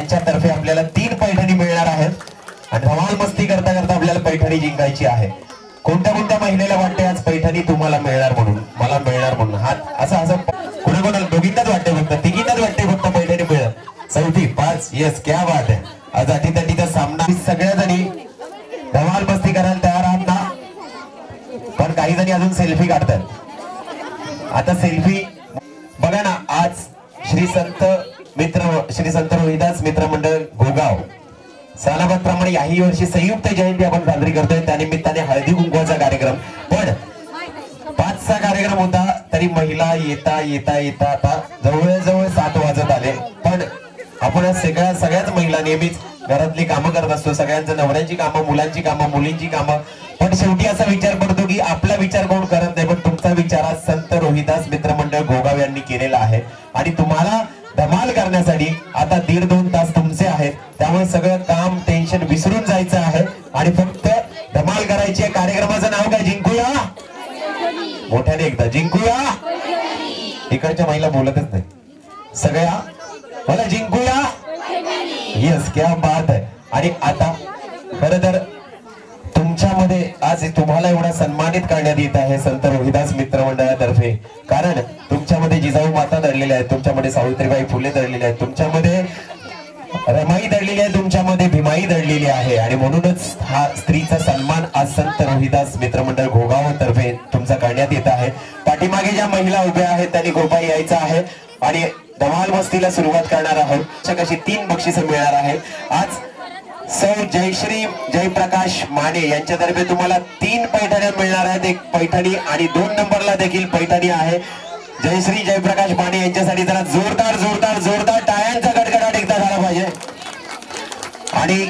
यांच्यातर्फे आपल्याला 3 पैठणी मिळणार आहेत आणि धमाल मस्ती करता करता आपल्याला पैठणी जिंकायची आहे। कोणत्या कोणत्या महिलेला वाटते आज पैठणी तुम्हाला मिळणार म्हणून, मला मिळणार म्हणून? हात असं कोणाकोणाला? दोघींनाच वाटते फक्त, तिघींनाच वाटते फक्त पैठणी मिळेल। 4 5 यस, क्या बात आहे। आज अटीतटीचा सामना, सगळ्या जणी धमाल मस्ती करायला तयार आहात ना? पण काही जणी अजून सेल्फी काढतात। आता सेल्फी बघा ना, आज श्री संत रोहिदास मित्र मंडळ गोगाव सालाबादप्रमाणे याही वर्षी संयुक्त जयंती आपण साजरी करतोय। त्यानिमित्ताने हळदी कुंकवाचा कार्यक्रम, पण 5चा कार्यक्रम होता तरी महिला येता येता येता आता जवळजवळ 7 वाजत आले। पण आपण सगळ्याच महिला नेहमीच घरातली कामं करत असतो, सगळ्यांचं नवऱ्यांची कामं, मुलांची कामं, मुलींची कामं, पण शेवटी असा विचार पडतो की आपला विचार कोण करत नाही, पण तुमचा विचार आज संत रोहिदास मित्र मंडळ गोगाव यांनी केलेला आहे आणि तुम्हाला धमाल करण्यासाठी आता 1.5-2 तास तुमचे आहेत। त्यामुळे सगळं काम टेन्शन विसरून जायचं आहे आणि फक्त धमाल करायची आहे। कार्यक्रमाचं नाव काय? जिंकूया, मोठ्याने एकदा जिंकूया। इकडच्या महिला बोलतच नाही, सगळ्या मला जिंकूया, यस, क्या बात आहे। आणि आता खरं तर तुमच्यामध्ये आज तुम्हाला एवढा सन्मानित करण्यात येत आहे संत रोहिदास मित्र मंडळातर्फे, कारण तुमच्यामध्ये जिजाऊ माता दडलेल्या आहेत, तुमच्यामध्ये सावित्रीबाई फुले दडलेले आहेत, तुमच्यामध्ये रमाई दडलेली आहे, तुमच्यामध्ये भीमाई दडलेली आहे आणि म्हणूनच हा स्त्रीचा सन्मान आज संत रोहिदास मित्र मंडळ घोगाव तर्फे तुमचा करण्यात येत आहे। पाठीमागे ज्या महिला उभ्या आहेत त्यांनी कृपया यायचं आहे आणि धमाल मस्तीला सुरुवात करणार आहोत। कशी 3 बक्षिसं मिळणार आहेत। आज सौ जयश्री जयप्रकाश माने यांच्यातर्फे तुम्हाला 3 पैठण्या मिळणार आहेत, 1 पैठणी आणि 2 नंबरला देखील पैठणी आहे। जयश्री जयप्रकाश माने यांच्यासाठी जरा जोरदार जोरदार जोरदार टाळ्यांचा गडगडाट एकदा झाला पाहिजे। आणि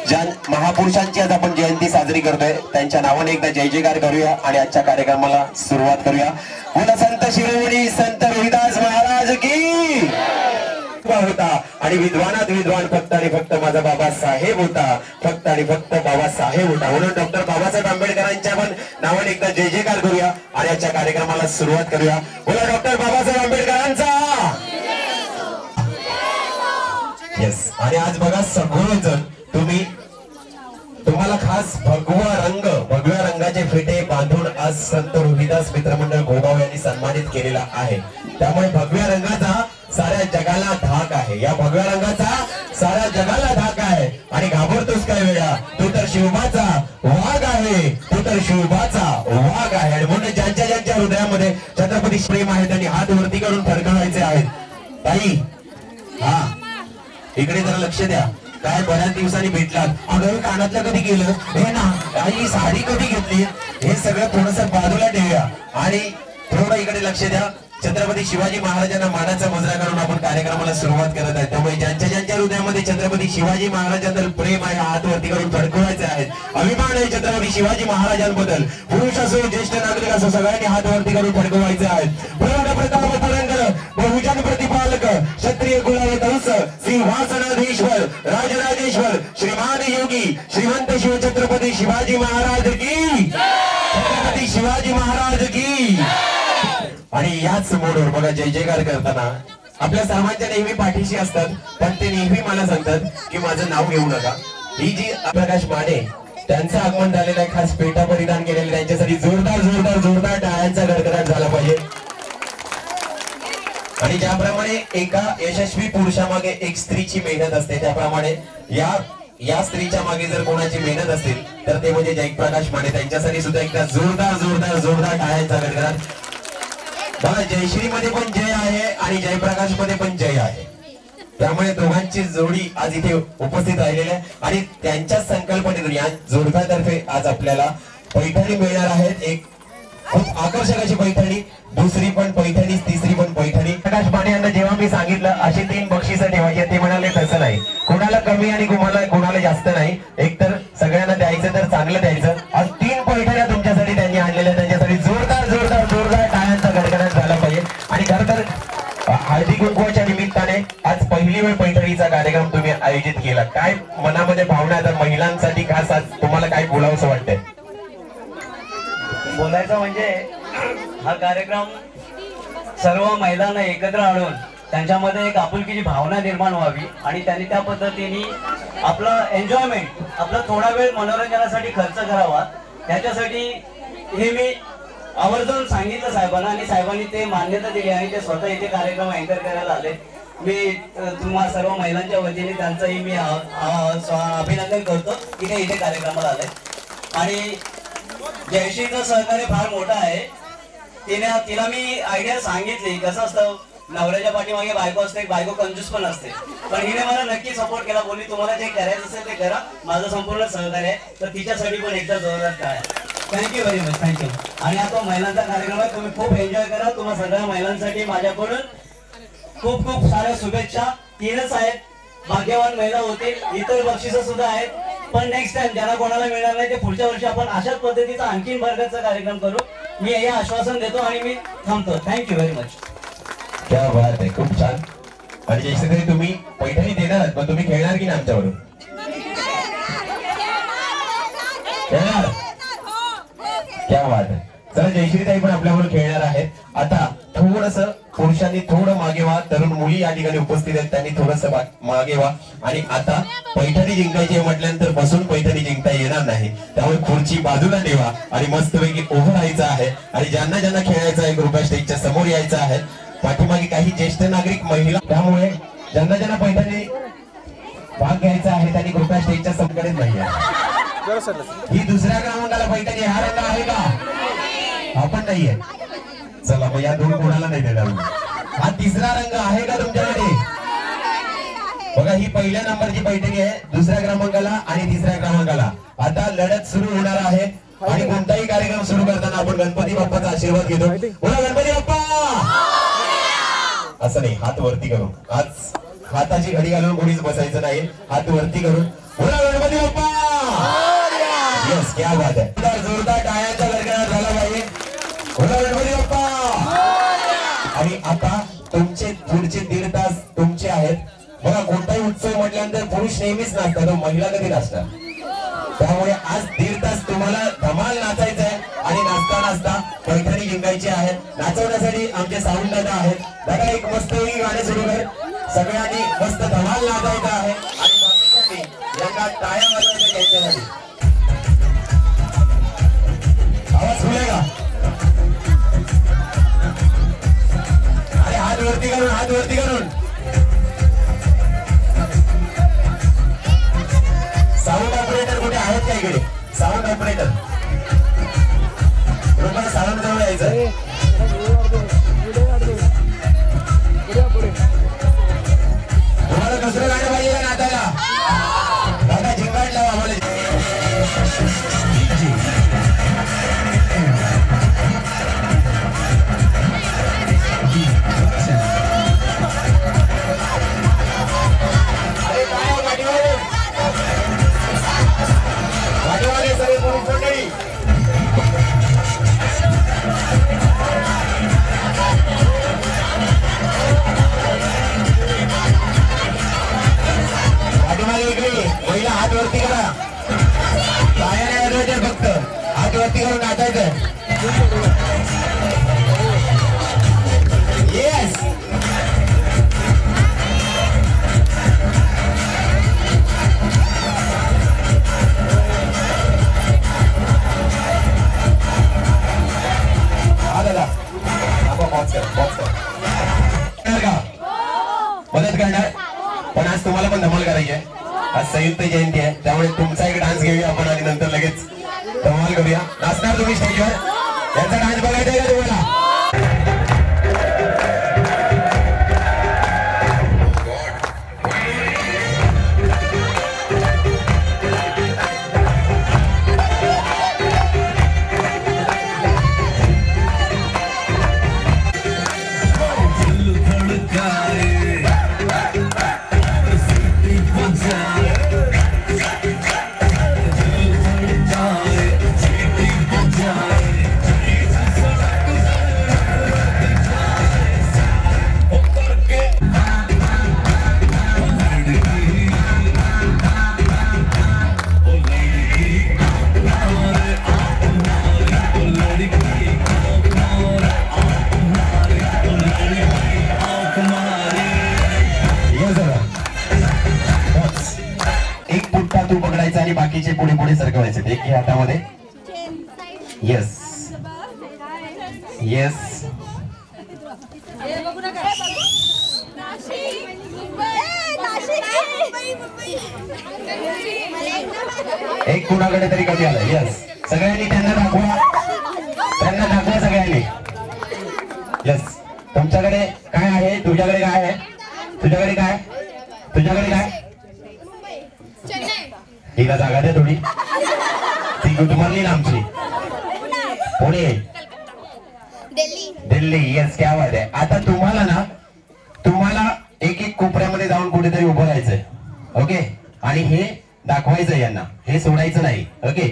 ज्या महापुरुषांची आज आपण जयंती साजरी करतोय त्यांच्या नावाने एकदा जय जयकार करूया आणि आजच्या कार्यक्रमाला सुरुवात करूया। बोला संत शिरोमणी संत रोहिदास महाराज की होता आणि विद्वानात विद्वान फक्त आणि फक्त माझा बाबासाहेब होता, फक्त आणि फक्त बाबासाहेब होता। म्हणून डॉक्टर बाबासाहेब आंबेडकरांच्या पण नावाने एकदा जय जयकार करूया आणि आजच्या कार्यक्रमाला सुरुवात करूया। बोला डॉक्टर बाबासाहेब आंबेडकरांचा यस। आणि आज बघा सगळेजण तुम्हाला खास भगव्या रंगाचे फेटे बांधून आज संत रोहिदास मित्र मंडळ गोगाव यांनी सन्मानित केलेला आहे। त्यामुळे भगव्या रंगाचा साऱ्या जगाला धाक आहे, या भगव्या रंगाचा साऱ्या जगाला धाक आहे। आणि घाबरतोस काय वेळा, तू तर शिवबाचा वाघ आहे, तू तर शिवबाचा वाघ आहे। आणि म्हणून ज्यांच्या ज्यांच्या हृदयामध्ये छत्रपती प्रेम आहे त्यांनी हात वरती करून फडकवायचे आहेत। ताई, हा इकडे जरा लक्ष द्या, काय बऱ्याच दिवसांनी भेटलात, अगं कानातलं कधी गेलं, हे ना ही साडी कधी घेतली, हे सगळं थोडंसं बाजूला ठेवूया आणि थोडं इकडे लक्ष द्या। छत्रपती शिवाजी महाराजांना मानाचा मुजरा करून आपण कार्यक्रमाला सुरुवात करत आहे। त्यामुळे ज्यांच्या ज्यांच्या हृदयामध्ये छत्रपती शिवाजी महाराजांबद्दल प्रेम आहे हात वरती करून फडकवायचे आहेत, अभिमान आहे छत्रपती शिवाजी महाराजांबद्दल, पुरुष असो ज्येष्ठ नागरिक असो सगळ्यांनी हात वरती करून फडकवायचे आहेत। प्रौढ प्रताप पुरंदर बहुजन प्रतिपालक क्षत्रिय कुलावत हंस सिंहासनाधीश्वर राजराजेश्वर श्रीमान योगी श्रीमंत शिव छत्रपती शिवाजी महाराज की, छत्रपती शिवाजी महाराज की। आणि याच मोडवर बघा जय जयकार करताना आपल्या सर्वांच्या नेहमी पाठीशी असतात, पण ते नेहमी मला सांगतात की माझं नाव घेऊ नका। ही जी प्रकाश माने त्यांचं आगमन झालेलं आहे, खास पेटा परिधान केलेलं, त्यांच्यासाठी जोरदार जोरदार जोरदार टाळ्यांचा गडगडाट झाला पाहिजे। आणि ज्याप्रमाणे एका यशस्वी पुरुषामागे एक स्त्रीची मेहनत असते, त्याप्रमाणे या स्त्रीच्या मागे जर कोणाची मेहनत असेल तर ते म्हणजे जयप्रकाश माने। त्यांच्यासाठी सुद्धा एकदा जोरदार जोरदार जोरदार टाळ्यांचा गडगडाट। बघा जयश्री मध्ये पण जय आहे आणि जयप्रकाश मध्ये पण जय आहे, त्यामुळे दोघांची जोडी आज इथे उपस्थित राहिलेली आहे आणि त्यांच्या संकल्पनेतून या जोडप्यातर्फे आज आपल्याला पैठणी मिळणार आहेत। एक खूप आकर्षक अशी पैठणी, दुसरी पण पैठणी, तिसरी पण पैठणी। प्रकाश माने यांना जेव्हा मी सांगितलं अशी 3 बक्षिसं ठेवायची, ते म्हणाले तसं नाही, कोणाला कमी आणि कोणाला जास्त नाही, एकतर सगळ्यांना द्यायचं तर चांगलं द्यायचं। आज 3 पैठण्या तुमच्यासाठी त्यांनी आणलेल्या, त्यांच्यासाठी जोरदार जोरदार जोरदार टाळ्यांचा गडगडाट झाला पाहिजे। आणि खरं तर हळदी कुंकवाच्या निमित्ताने आज पहिली वेळ पैठणीचा कार्यक्रम तुम्ही आयोजित केला, काय मनामध्ये भावना आहे महिलांसाठी खास आज तुम्हाला काय बोलावंसं वाटतंय? बोलायचं म्हणजे हा कार्यक्रम सर्व महिलांना एकत्र आणून त्यांच्यामध्ये एक आपुलकीची भावना निर्माण व्हावी आणि त्यांनी त्या पद्धतीने आपलं एन्जॉयमेंट, आपलं थोडा वेळ मनोरंजनासाठी खर्च करावा, त्याच्यासाठी हे मी आवर्जून सांगितलं साहेबांना आणि साहेबांनी ते मान्यता दिली आणि ते स्वतः इथे कार्यक्रम अँकर करायला आले. मी तुम्हा सर्व महिलांच्या वतीने त्यांचंही मी अभिनंदन करतो की ते इथे कार्यक्रमाला आले. आणि जयश्रीचं सहकार्य फार मोठं आहे. तिला मी आयडिया सांगितली, कसं असतं नवऱ्याच्या पाठीमागे बायको असते, बायको कंजूस पण असते, पण हिने मला नक्की सपोर्ट केला. बोलली तुम्हाला जे करायचं असेल ते करा, माझं संपूर्ण सहकार्य आहे. तर तिच्यासाठी पण एकदा जोरदार टाळ्या. Thank you very much, thank you. आणि आता महिलांचा कार्यक्रम आहे, तुम्ही खूप एन्जॉय करा. तुम्हा सगळ्या महिलांसाठी माझ्याकडून खूप खूप साऱ्या शुभेच्छा. 3च आहेत, भाग्यवान महिला होतील, इतर बक्षिसं सुद्धा आहेत, पण नेक्स्ट टाइम ज्यांना कोणाला मिळणार नाही ते पुढच्या वर्षी आपण अशाच पद्धतीचा आणखीन वर्गाचा कार्यक्रम करू. मी हे आश्वासन देतो आणि मी थांबतो. Thank you very much. क्या बात आहे, खूप छान. आणि जयश्री तुम्ही पैठणी देणार आहात, पण तुम्ही खेळणार की नाही आमच्याबरोबर? खेळणार? क्या बात आहे. चला जयश्रीताई पण आपल्याबरोबर खेळणार आहेत. आता थोडस पुरुषांनी थोडं मागे व्हा, तरुण मुली या ठिकाणी उपस्थित आहेत त्यांनी थोडस मागे व्हा. आणि आता पैठणी जिंकायची म्हटल्यानंतर बसून पैठणी जिंकता येणार नाही, त्यामुळे खुर्ची बाजूला ठेवा आणि मस्तपैकी उभं राहायचं आहे. आणि ज्यांना ज्यांना खेळायचं आहे कृपया स्टेजच्या समोर यायचं आहे. पाठीमागे काही ज्येष्ठ नागरिक महिला, त्यामुळे ज्यांना ज्यांना पैठणी भाग घ्यायचा आहे त्यांनी कृपया स्टेजच्या समोर नाही आहे. ही दुसऱ्या क्रमांकाला पैठणी हा रंग आहे का? आपण नाहीये. चला मग या 2 कोणाला नाही देणार. हा तिसरा रंग आहे का तुमच्याकडे? बघा ही पहिल्या नंबरची पैठणी आहे, दुसऱ्या क्रमांकाला आणि तिसऱ्या क्रमांकाला. आता लढत सुरू होणार आहे आणि कोणताही कार्यक्रम सुरू करताना आपण गणपती बाप्पाचा आशीर्वाद घेतो. बोला गणपती बाप्पा. असं नाही, हात वरती करून, आज हाताची घडी घालून कोणीच बसायचं नाही, हात वरती करून बोला गणपती बाप्पा. यस, क्या बात आहे. जोरदार टाळ्यांचा गडगडाट झाला पाहिजे. बोला गणपती बाप्पा. आणि आता तुमचे पुढचे 1.5 तास तुमचे आहेत. बघा कोणताही उत्सव म्हटल्यानंतर पुरुष नेहमीच नाचतात, महिला कधी नाचतात. त्यामुळे आज 1.5 तास तुम्हाला धमाल नाचायचं आहे आणि नाचता नाचता पैठणी जिंकायची आहे. नाचवण्यासाठी आमचे साऊंड दादा आहेत. दादा एक मस्त गाणे सुरू कर. सगळ्यांनी मस्त धमाल नाचायचं आहे आणि बाकीच्यांनी यांना टाळ्या वाजवायच्या घ्यायच्यासाठी. आवाज खुलेगा. अरे हात वरती करून, हात वरती करून. साऊंड ऑपरेटर कुठे आहेत का इकडे? साऊंड ऑपरेटर तुम्हाला साऊंड जवळ यायचं. तुम्हाला दुसरं गाणं पाहिजे का नाचायला? दादा जिंकाट लावा आम्हाला. महिला हात वरती करा. पाया नाही वाजवायचे, फक्त हात वरती करून नाचायचं. येस. हा दादा मदत करणार, पण आज तुम्हाला पण धमाल करायची आहे. आज संयुक्त जयंती आहे, त्यामुळे तुमचा एक डान्स घेऊया आपण आणि नंतर लगेच धमाल करूया. नाचणार तुम्ही स्टेजवर? यांचा डान्स बघायचा आहे का तुम्हाला? आणि बाकीचे पुढे पुढे सरकवायचे. एक घे हातामध्ये. Yes yes. एक कुणाकडे तरी कमी आलं. येस, सगळ्यांनी त्यांना दाखवा, त्यांना दाखवा सगळ्यांनी. येस, तुमच्याकडे काय आहे, तुझ्याकडे काय आहे, तुझ्याकडे काय, तुझ्याकडे काय. हिला जागा दे थोडी, ती गुटमरली ना आमची. पुणे, दिल्ली. येस, क्या बात आहे. आता तुम्हाला ना, तुम्हाला एक एक कोपऱ्यामध्ये जाऊन कुठेतरी उभं राहायचंय. ओके, आणि हे दाखवायचं यांना, हे सोडायचं नाही. ओके,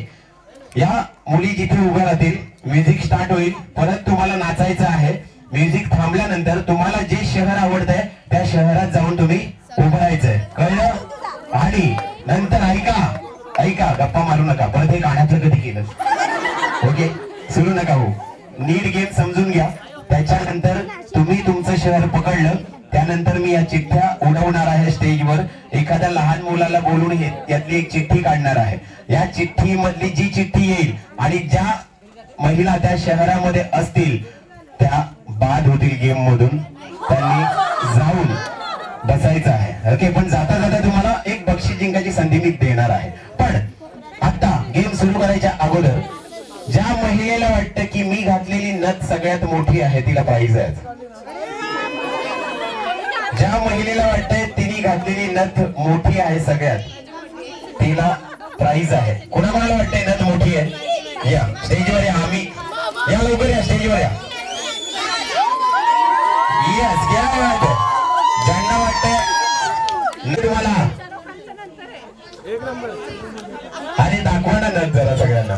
या मुली जिथे उभ्या राहतील, म्युझिक स्टार्ट होईल, परत तुम्हाला नाचायचं आहे. म्युझिक थांबल्यानंतर तुम्हाला जे शहर आवडतंय त्या शहरात जाऊन तुम्ही उभं राहायचंय. कळलं? आणि नंतर ऐका, गप्पा मारू नका. परत हे गाण्यातलं कधी केलं. ओके, सुरू नका हो. नीट गेम समजून घ्या. त्याच्यानंतर तुम्ही तुमचं शहर पकडलं, त्यानंतर मी या चिठ्ठ्या उडवणार आहे स्टेजवर. एखाद्या लहान मुलाला बोलून यातली एक चिठ्ठी काढणार आहे. या चिठ्ठी मधली जी चिठ्ठी येईल आणि ज्या महिला त्या शहरामध्ये असतील त्या बाद होतील गेम मधून. त्यांनी जाऊन बसायचं आहे. ओके, पण जाता जाता तुम्हाला एक बक्षीस जिंकायची संधी मी देणार आहे. पण आता गेम सुरू करायच्या अगोदर ज्या महिलेला वाटतं की मी घातलेली नथ सगळ्यात मोठी आहे, तिला प्राइज आहे. ज्या महिलेला वाटतंय तिने घातलेली नथ मोठी आहे सगळ्यात, तिला प्राइज आहे. कोणाला वाटतंय नथ मोठी आहे? या स्टेजवर या. आम्ही या, लवकर या, स्टेजवर या. यस, क्या बात आहे. ज्यांना वाटतंय तुम्हाला, अरे दाखवा ना नथ जरा सगळ्यांना.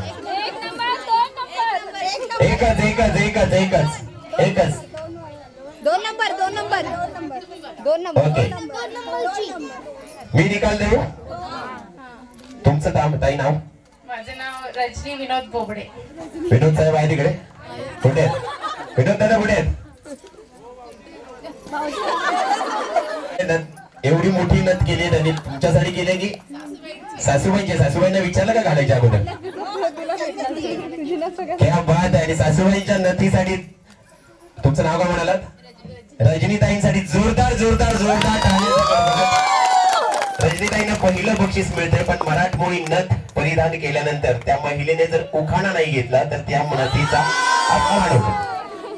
एकच. दोन नंबर. ओके, मी निकाल देऊ. तुमचं ताई नाव? माझं नाव रजनी विनोद बोबडे. विनोद साहेब आहे तिकडे? कुठे आहेत विनोद दादा? कुठे आहेत? एवढी मोठी नथ केली त्यांनी तुमच्यासाठी केली की सासूबाईंना विचारलं का घालायच्या अगोदर? क्या बात आहे. आणि सासूबाईंच्या नथीसाठी तुमचं नाव काय म्हणालात? रजनीताईंसाठी जोरदार रजनीताईंना पहिलं बक्षीस मिळतंय. पण मराठमोळी नथ परिधान केल्यानंतर त्या महिलेने जर उखाणा नाही घेतला तर त्या नथीचा अपमान होतो.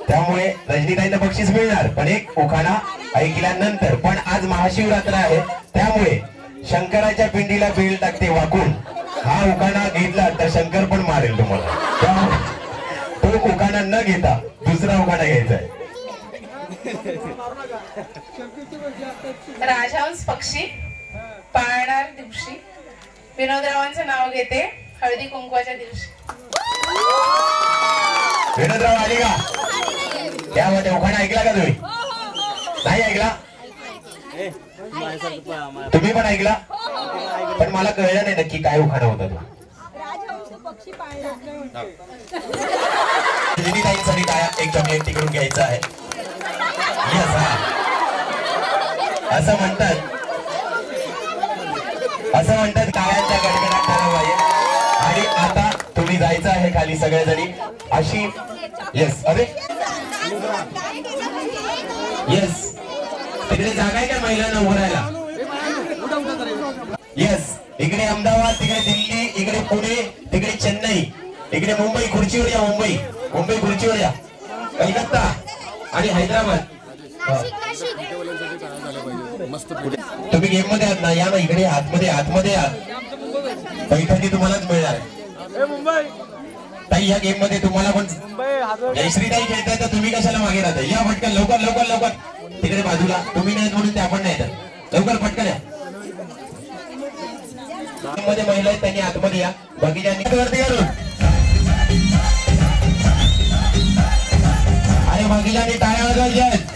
त्यामुळे रजनीताईंना बक्षीस मिळणार, पण एक उखाणा ऐकल्यानंतर. पण आज महाशिवरात्र आहे, त्यामुळे शंकराच्या पिंडीला बेल टाकते वाकून हा उखाणा घेतला तर शंकर पण मारेल तुम्हाला. त्यामुळे तो उखाणा न घेता दुसरा उखाणा घ्यायचा आहे. राजहंस पक्षी पाळणार दिवशी विनोदरावांचं नाव घेते हळदी कुंकवाच्या दिवशी. विनोदराव आली का? त्यामध्ये उखाणा ऐकला का तुम्ही? नाही ऐकला? तुम्ही पण ऐकला, पण मला कळलं नाही नक्की काय उखाणा होता तो. रजनीताईंसाठी काय एक चॉकलेट तिकडून घ्यायचं आहे. यस, असं म्हणतात काळ्यांच्या गडगडाट ठराव आहे. आणि आता तुम्ही जायचं आहे खाली सगळ्याजणी अशी. येस, अरे येस, तिकडे जागा आहे का महिलांना उभं राहायला? येस, इकडे अहमदाबाद, तिकडे दिल्ली, इकडे पुणे, तिकडे चेन्नई, इकडे मुंबई. खुर्चीवर या. मुंबई खुर्चीवर या. कलकत्ता आणि हैदराबाद. तुम्ही गेम मध्ये आहात ना, या ना इकडे. आतमध्ये या. पैठणी तुम्हालाच मिळणार आहे. ताई या गेम मध्ये तुम्हाला पण जयश्रीताई खेळताय तर तुम्ही कशाला मागे राहता? या पटकन, लवकर तिकडे बाजूला. तुम्ही नाहीत म्हणून त्या पण नाही येतात. लवकर पटकन या. मध्ये महिला आहेत त्यांनी आतमध्ये या. बाकीच्यांनी वरती करून आणि बाकीच्यांनी टाळ्या वाजवायच्या आहेत.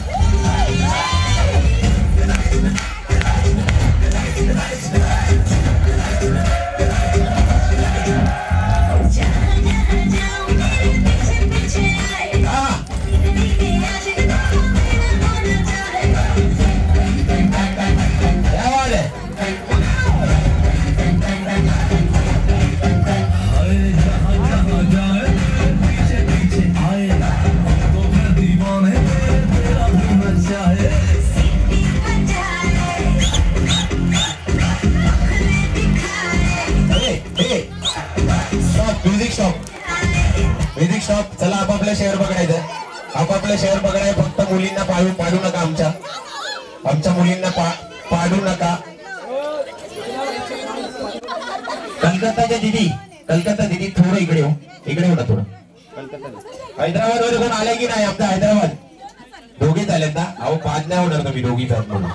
आपापलं शेअर पकडायचं, आपापलं शेअर पकडाय. फक्त मुलींना पाडू नका, आमच्या मुलींना पाडू नका. कलकत्ता दिदी थोडं इकडे येऊ ना थोडं. हैदराबाद वर कोण आले की नाही? आमचा हैदराबाद दोघेच आलेत ना? अहो 5 नाही होणार तुम्ही दोघीच आहात म्हणून.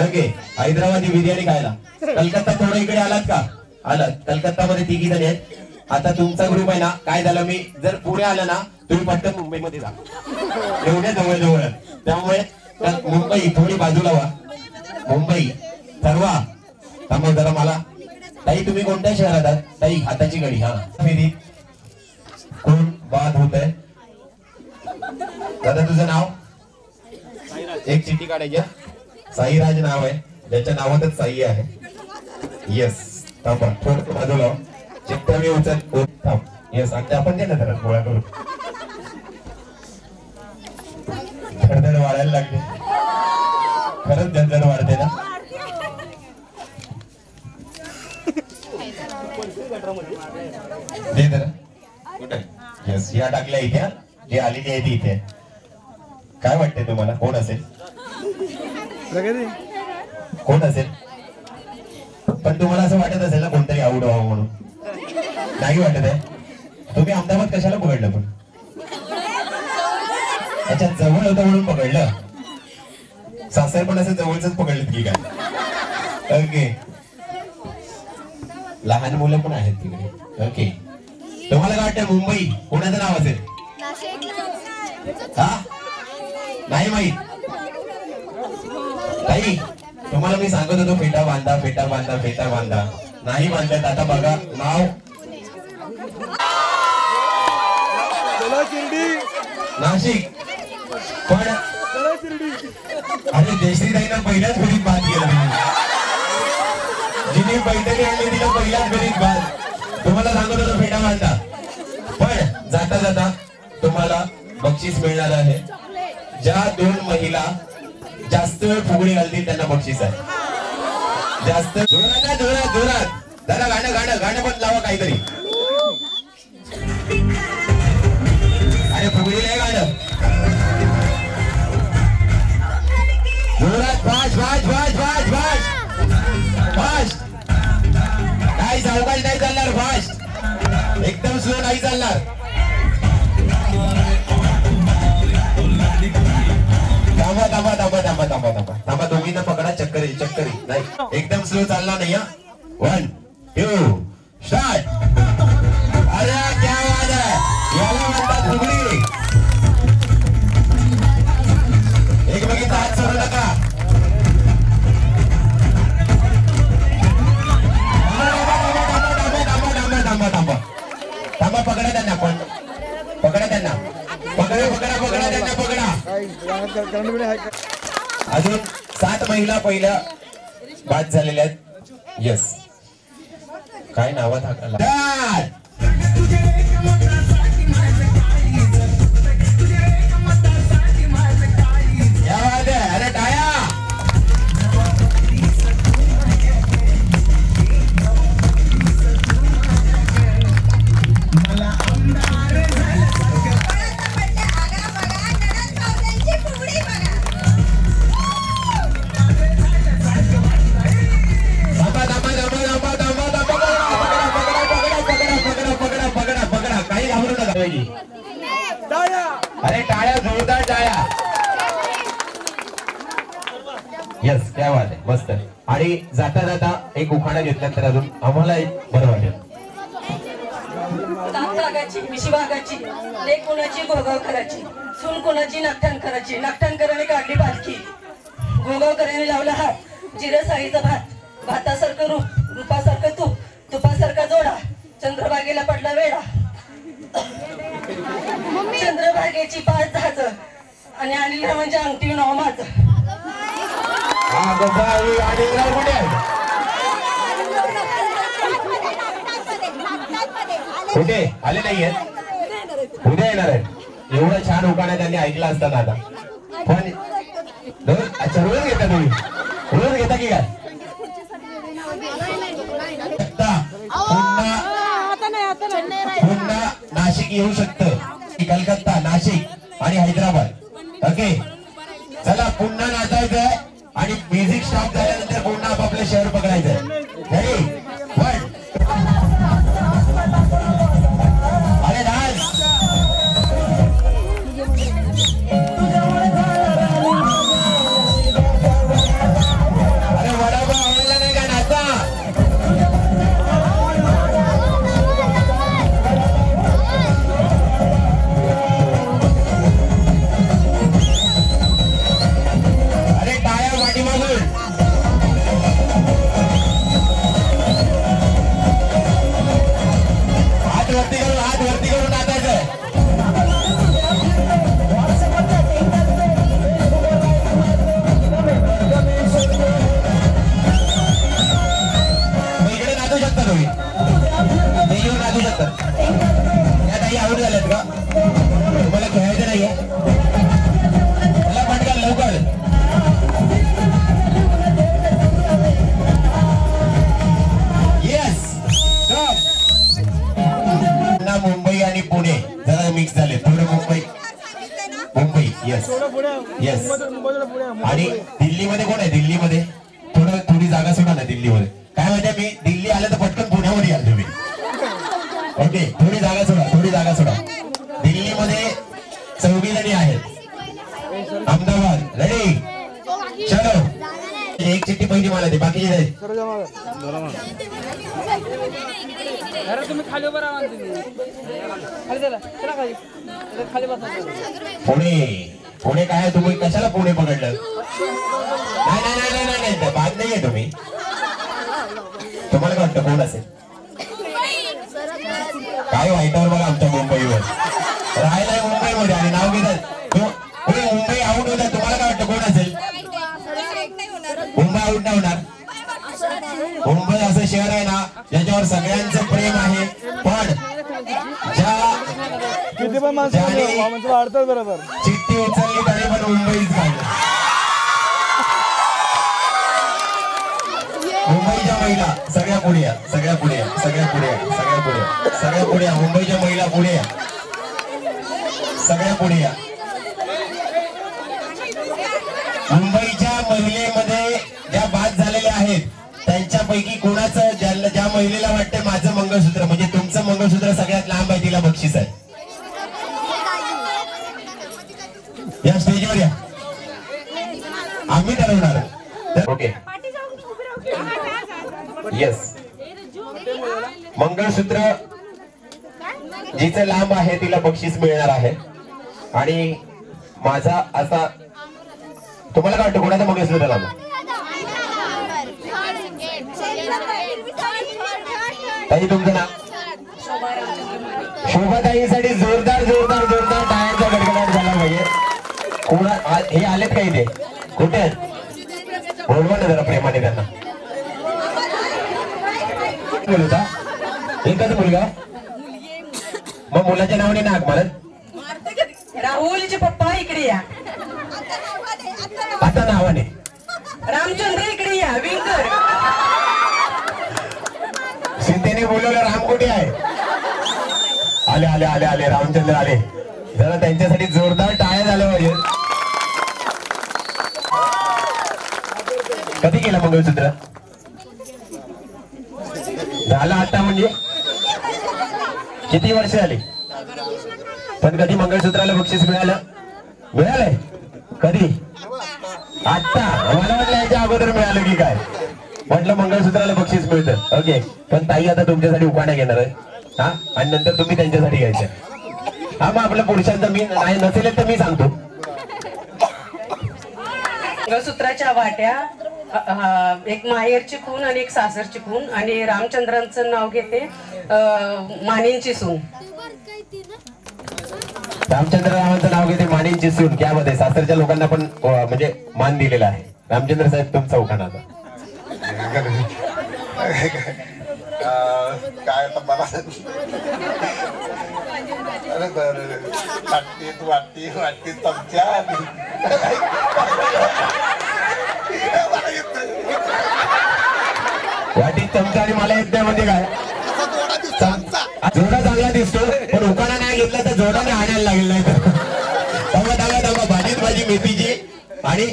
ओके, हैदराबादी बिर्याणी खायला. कलकत्ता थोडं इकडे आलात का? आलात. कलकत्ता मध्ये 3 जण आहेत. आता तुमचा ग्रुप आहे ना, काय झालं, मी जर पुणे आलं ना तुम्ही पटकन मुंबईमध्ये जा, एवढ्या जवळ. त्यामुळे मुंबई थोडी बाजूला व्हा. मुंबई ठरवा. त्यामुळे जरा मला ताई तुम्ही कोणत्या शहरात आहात? ताई हाताची घडी. हा फेरी कोण बाद होत आहे? दादा तुझं नाव? एक चिठ्ठी काढायची. साईराज नाव आहे, ज्याच्या नावातच साई आहे. येस, थांबा थोडं बाजूला चिठ्ठ्या मी उचल. थांब. येस, आणि आपण दे ना जरा गोळा करू. धडधड वाढायला लागते, खरंच धडधड वाढते ना. दे जरा. कुठे? येस, या टाकल्या इथे. जी आलेली आहे ती इथे. काय वाटते तुम्हाला कोण असेल? कोण असेल? पण तुम्हाला असं वाटत असेल ना कोणतरी आऊट व्हावं म्हणून? नाही वाटत आहे? तुम्ही अहमदाबाद कशाला पकडलं पण? अच्छा, जवळ होतं म्हणून पकडलं. सासर पण असं जवळच पकडलं की काय? ओके, लहान मुलं पण आहेत तिकडे. ओके, तुम्हाला काय वाटतं मुंबई कोणाचं नाव असेल? हा नाही माहित? ताई तुम्हाला मी सांगत होतो फेटा बांधा, फेटा बांधा, फेटा बांधा. नाही बांधत. आता बघा नाव नाशिक. पण अरे जयश्रीताईंना पहिल्याच फेरीत बाद केलं. जिने पैठणी आणली तिला पहिल्याच फेरीत बाद. तुम्हाला सांगत होतो फेटा बांधा. पण जाता जाता तुम्हाला बक्षीस मिळणार आहे. ज्या 2 महिला जास्त वेळ फुगडी घालतील त्यांना बक्षीस आहे. जास्त जोरात जोरात जोरात जरा गाणं पण लावा काहीतरी. अरे फुगडी नाही गाणं जोरात. Fast fast fast fast fast fast. काय सावकाश नाही चालणार. फास्ट एकदम स्लो नाही चालणार. थांबा थांबा थांबा थांबा थांबा थांबा थांबा. दोघींना पकडा. चक्करी नाही, एकदम स्लो चालणार नाही. 1 2 स्टार्ट. अरे क्या बात आहे. याला म्हणतात फुगडी. एकमेकींचा हात सोडू नका. थांबा पकडा त्यांना. पण पकडा त्यांना. पकडा त्यांना. पकडा. अजून 7 महिला पहिल्या बाद झालेल्या आहेत. येस, काय नावात हाकला. अरे टाया. अरे टाळ्या, जोरदार टाळ्या. यस, क्या बात आहे. मस्त. आणि जाता जाता एक उखाणा घेतला तर अजून आम्हाला एक बरं वाटेल. तागाची मिशी भागाची लेक कुणाची गोगाव करायची, सून कुणाची नागठाण करायची, नागठाणकराने काढली पालखी, गोगावकराने लावला हात, जिरं साईचा भात, भातासारखं रूप, रूपासारखं तूप, तुपासारखा जोडा, चंद्रभागेला पडला वेडा, चंद्रभागेची 5 जहाज आणि अनिल म्हणजे अंगठी नाव माझं. कुठे आले नाहीये? उद्या येणार आहे. एवढा छान उखाणा त्यांनी ऐकला असताना आता. पण अच्छा, रोज घेता तुम्ही? रोज घेता की काय? पुन्हा नाशिक येऊ शकतं. कलकत्ता, नाशिक आणि हैदराबाद. ओके चला पुन्हा नाचायचंय आणि म्युझिक स्टॉप झाल्यानंतर पुन्हा आपापलं शहर पकडायचंय. रेडी वन अरे डान्स अरे वडापाव आवडला नाही का नाचा. अरे टाळ्या पाठीमागून हात वरती करून नाचायचं. इकडे नाचू शकता तुम्ही, ते येऊन नाचू शकता. या काही आऊट झाल्यात का? तुम्हाला खेळायचं नाहीये? चला पटकन लवकर. Yes stop. मुंबई आणि पुणे जरा मिक्स झाले थोडं. Mumbai yes yes. आणि दिल्लीमध्ये कोण आहे? दिल्लीमध्ये थोडी जागा सोडा ना. दिल्लीमध्ये काय माहितीये मी दिल्ली आलं तर पटकन पुण्यामध्ये याल तुम्ही. ओके थोडी जागा सोडा. दिल्लीमध्ये 24 जणी आहेत. अहमदाबाद रेडी चलो. एक चिठ्ठी पहिली मला दे बाकीचे जाईल. पुणे काय तुम्ही कशाला पुणे पकडलं? नाही बाद नाहीये तुम्ही. तुम्हाला काय वाटतं कोण असेल? काय वाईटावर बघा आमच्या मुंबईवर राहायला मुंबईमध्ये आणि नाव घेतात मुंबई आउट होतात. तुम्हाला काय वाटतं कोण असेल? मुंबई आउट नाही होणार. मुंबई असं शहर आहे ना ज्याच्यावर सगळ्यांचं प्रेम आहे. पण चिठ्ठी उचलली तरी पण मुंबईच काढली. मुंबईच्या महिला सगळ्या पुढे या. मुंबईच्या महिला पुढे या. सगळ्या पुढे या. मुंबईच्या महिलेमध्ये ज्या बाद झालेल्या आहेत त्यांच्यापैकी कोणाचं ज्या महिलेला वाटते माझं मंगळसूत्र म्हणजे तुमचं मंगळसूत्र सगळ्यात लांब आहे तिला बक्षीस आहे. या स्टेजवर या. आम्ही ठरवणार. Okay yes. मंगळसूत्र जिचं लांब आहे तिला बक्षीस मिळणार आहे. आणि माझा असा तुम्हाला काय वाटतं कोणाचं मंगळसूत्र लांब? ताई तुमचं नाव? शोभाताईसाठी जोरदार टाळ्यांचा गडगडाट झाला पाहिजे. कोणा हे आलेत का इथे? कुठे आहेत? बोलवा ना जरा प्रेमाने त्यांना. बोलता एकच मुलगा मग मुलाच्या नावाने नाक मारत. राहुलचे पप्पा इकडे या. आता नावाने रामचंद्र इकडे या. विंकर सीतेने बोलवलं. राम कुठे आहे? आले रामचंद्र आले. जरा त्यांच्यासाठी जोरदार टाळ्या झाल्या पाहिजे. कधी केलं मंगळसूत्र? झालं आता म्हणजे किती वर्ष झाली? पण कधी मंगळसूत्राला बक्षीस मिळालंय? कधी? आता मला वाटलं याच्या अगोदर मिळालं की काय. म्हटलं मंगळसूत्राला बक्षीस मिळतं. ओके पण ताई आता तुमच्यासाठी उखाणा घेणार आहे. हा आणि नंतर तुम्ही त्यांच्यासाठी घ्यायचं. हा मग आपल्या पुरुषांचं मी नाही नसेल तर मी सांगतो. मंगळसूत्राच्या वाट्या एक माहेरची खून आणि एक सासरची खून आणि रामचंद्रांचं नाव घेते मानेंची सून. रामचंद्र रावांचं नाव घेते मानेंची सून. त्यामध्ये सासरच्या लोकांना पण म्हणजे मान दिलेला आहे. रामचंद्र साहेब तुमचा उखाणा आता. काय आता मला अरे वाटती चमच्या वाटीत चमचा आणि मला येत नाही म्हणजे काय? जोडा चांगला दिसतो पण उखाणा नाही घेतला तर जोराने आणायला लागेल नाही तर थांबा भाजीत भाजी मेथीची आणि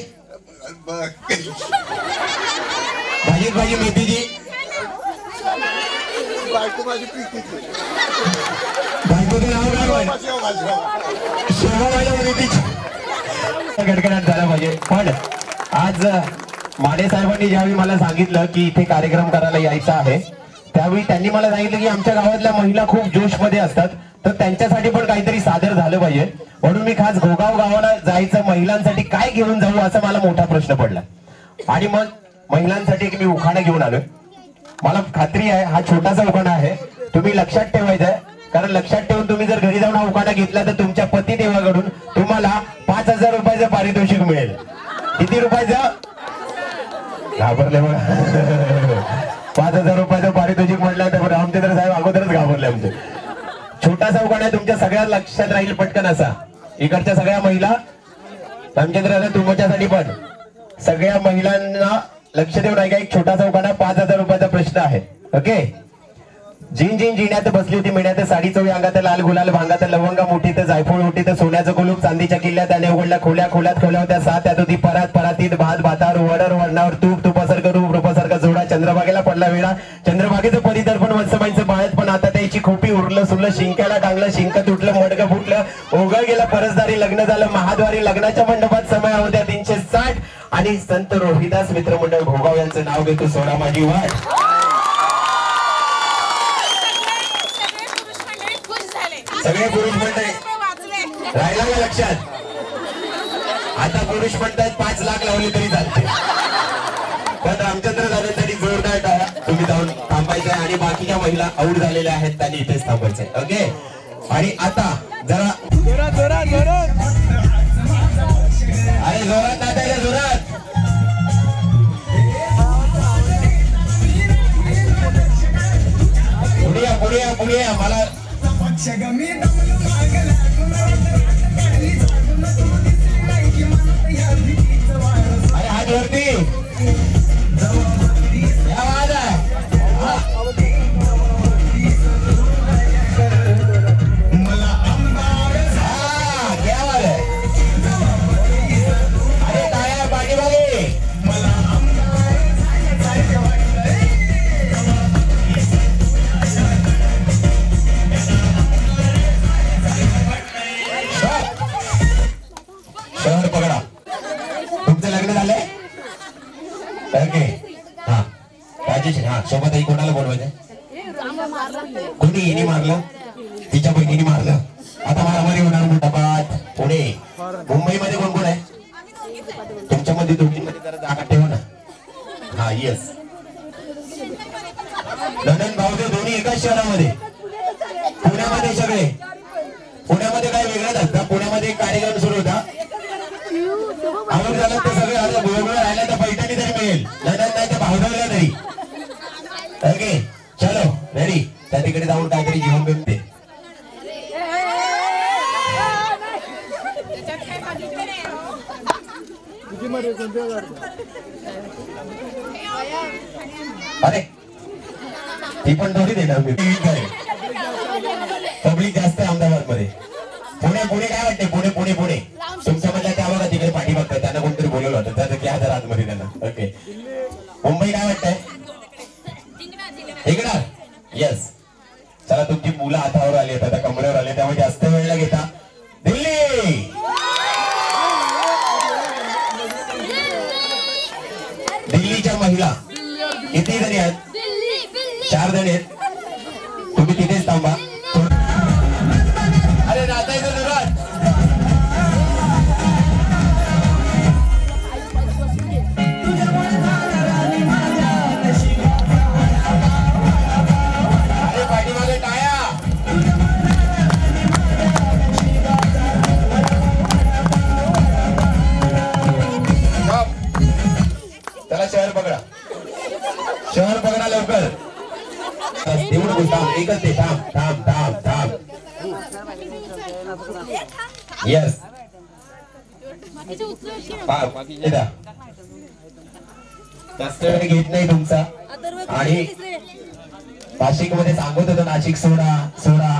भाजीत भाजी मेथीची बायको माझी प्रीतीची बायकोचं नाव काय शोभा माझ्या मेथीची गडगडाट झाला पाहिजे. पण आज माने साहेबांनी ज्यावेळी मला सांगितलं की इथे कार्यक्रम करायला यायचा आहे त्यावेळी त्यांनी मला सांगितलं की आमच्या गावातल्या महिला खूप जोश मध्ये असतात तर त्यांच्यासाठी पण काहीतरी सादर झालं पाहिजे. म्हणून मी खास घोगाव गावाला जायचं महिलांसाठी काय घेऊन जाऊ असा मला मोठा प्रश्न पडला. आणि मग महिलांसाठी एक मी उखाणा घेऊन आलोय. मला खात्री आहे हा छोटासा उखाणा आहे, तुम्ही लक्षात ठेवायचा आहे. कारण लक्षात ठेवून तुम्ही जर घरी जाऊन हा उखाणा घेतला तर तुमच्या पतिदेवाकडून तुम्हाला 5,000 रुपयाचं पारितोषिक मिळेल. किती रुपयाचं? घाबरले बघा. 5,000 रुपयाचं पारितोषिक म्हटलं तर रामचंद्र साहेब अगोदरच घाबरले आमचे. छोटासा उखाणा तुमच्या सगळ्या लक्षात राहील पटकन असा. इकडच्या सगळ्या महिला रामचंद्र तुमच्यासाठी पण सगळ्या महिलांना लक्ष देऊन ऐका. एक छोटासा उखाणा 5,000 रुपयाचा प्रश्न आहे. ओके. जिन जिन जिण्यात बसली होती मिण्यात साडी चोळी अंगात लाल गुलाल भांगात लवंगा मोठीत जायफळ मोठीत सोन्याचं कुलूप चांदीच्या किल्ल्यात त्याने उघडल्या खोल्या खोल्यात खोल्या होत्या 7 त्यात होती परात परातीत भात भातावर वडर वरणावर तूप तुपासारखं रूप रूपासारखा जोडा चंद्रभागेला पडला वेळा चंद्रभागेचं परिदर्पण वत्सबाईंचं बाळत पण आता त्याची खोपी उरलं सुरलं शिंक्याला टांगलं शिंक तुटलं मडकं फुटलं ओघळ गेला परसदारी लग्न झालं महाद्वारी लग्नाच्या मंडपात समय होत्या 360 आणि संत रोहिदास मित्रमंडळ भोगाव यांचं नाव घेतो सोडा माझी वाट. सगळे पुरुष म्हणताय राहिला का लक्षात? आता पुरुष म्हणतायत 5 लाख लावले तरी चालते. पण रामचंद्र दादांसाठी जोरदार टाळ्या. तुम्ही जाऊन थांबायचंय आणि बाकीच्या महिला आऊट झालेल्या आहेत त्यांनी इथेच थांबायचंय. ओके. आणि आता जरा अरे जोरात नाचायला जोरात. पुढे या मला अरे हात वरती या वाजा. क्या बात है. अरे टाळ्या पाठीमागे. शहर पकडा. तुमचं लग्न झालंय? ओके. हा राजेश. हा सोबत कोणाला बोलवायचं? कोणी हिने मारलं? तिच्या बहिणीने मारलं. आता मारामारी होणार मोठापात. पुणे मुंबईमध्ये कोण कोण आहे? तुमच्यामध्ये दोघींमध्ये जरा जागा ठेवा ना. हा येस. नंदन भाऊदेव दोन्ही एकाच शहरामध्ये. पुण्यामध्ये सगळे. पुण्यामध्ये काय वेगळंच असतं. पुण्यामध्ये एक कार्यक्रम सुरू होता. आवड झालं तर सगळे आता वेगळं राहिला तर पैठणी तरी मिळेल. नंतर नाही तर भावदेवला तरी. ओके चलो रेडी. त्या तिकडे जाऊन काहीतरी जीवन भेटते. अरे ती पण थोडी देणार मी. पब्लिक जास्त आहे अहमदाबाद मध्ये. पुणे काय वाटते? पुणे तुमच्या मधल्या त्या बघा तिकडे पाठी बघताय त्यांना कोणतरी बोलवलं होतं त्याचं घ्या जरा आतमध्ये त्यांना. ओके. मुंबई काय वाटतंय? इकडं येस. चला तुमची मुलं हातावर आली आहेत आता कमरेवर आले त्यामुळे जास्त वेळ घेता. दिल्ली दिल्लीच्या महिला किती जणी आहेत? 4 जणी आहेत. तुम्ही तिथेच थांबा. अरे नाचायचं जोरात. अरे पाठीमागे टाळ्या. चला शहर पकडा. शहर पकडा लवकर. तेवढं बोलता एकच ते. थांब थांब थांब थांब. येस. जास्त वेळ घेत नाही तुमचा. आणि नाशिक मध्ये सांगत होतो नाशिक सोडा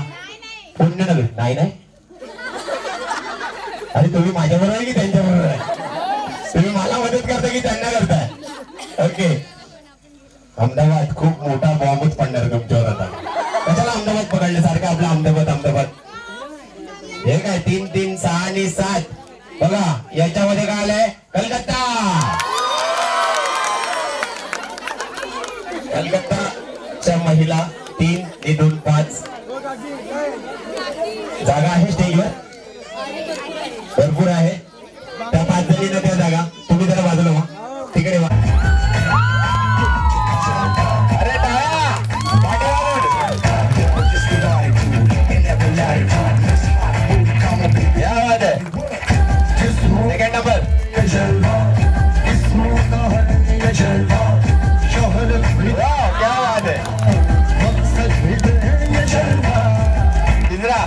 पुण्यनगर नाही आणि तुम्ही माझ्या बरोबर आहे की त्यांच्या बरोबर आहे? तुम्ही मला मदत करता की त्यांना करताय? ओके. अहमदाबाद खूप मोठा बॉम्बच पडणार तुमच्यावर आता. कशाला अहमदाबाद पकडल्यासारखं आपलं अहमदाबाद. हे काय 3 3 6 आणि 7 बघा याच्यामध्ये काय आलंय? कलकत्ताच्या महिला 3 आणि 2 5 जागा आहे स्टेजवर भरपूर आहे. त्या 5 जणींना त्या जागा. तुम्ही जरा बाजूला व्हा, तिकडे व्हा. अरे टाळ्या क्या बात है. सेकंड नंबर क्या बात है. तिसरा